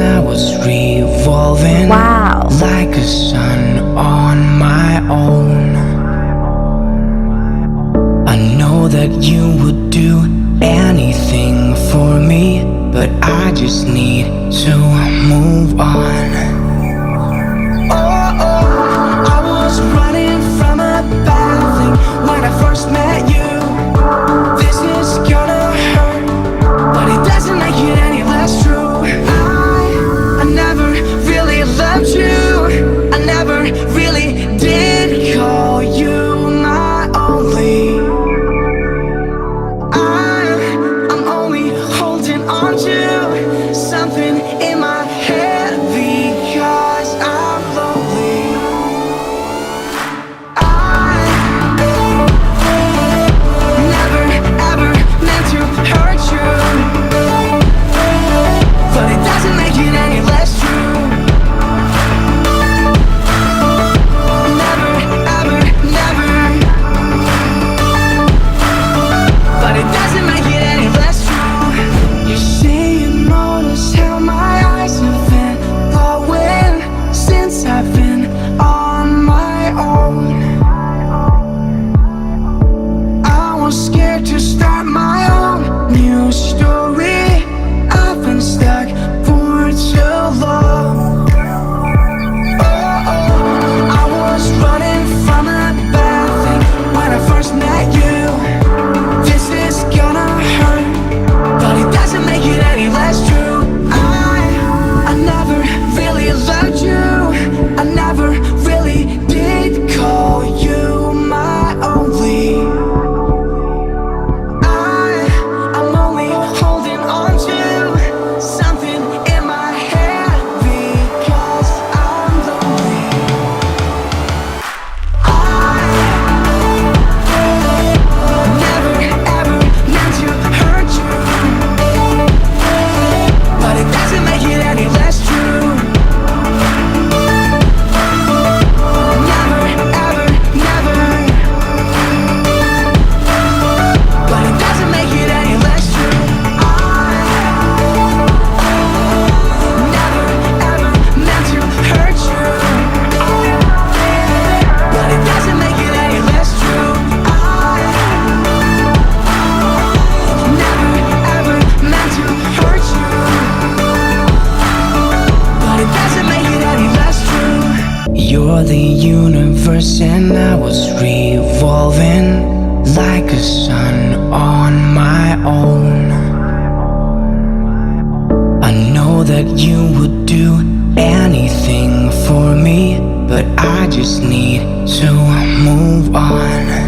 I was revolving. Wow. Like a sun on my own. I know that you would do anything for me, but I just need to move on. Oh, I was running from a bad thing when I first met you. This is gonna hurt, but it doesn't make it any less true. I never really loved you. I never really did call you my only. I'm only holding on to something in my head because I'm lonely. I never ever meant to hurt you, but it doesn't make it any less true. Never ever never, but it doesn't make it any less true. You say you notice how my eyes have been glowing since I've been on my own. I was scared to start my own new story. I've been stuck for too long. I was running from a bad thing when I first met you. This is gonna hurt, but it doesn't make it any less true. I never really loved you. I never really did call you my only. I'm only holding on to something in my head because I'm lonely. Never ever meant to hurt you, but it doesn't make it any less true. Never ever never, but it doesn't make it any less true. Never ever meant to hurt you, but it doesn't make it any less true. Never ever meant to hurt you, but it doesn't make it any less true. You're the universe and I was revolving like a sun on my own. I know that you would do anything for me, but I just need to move on.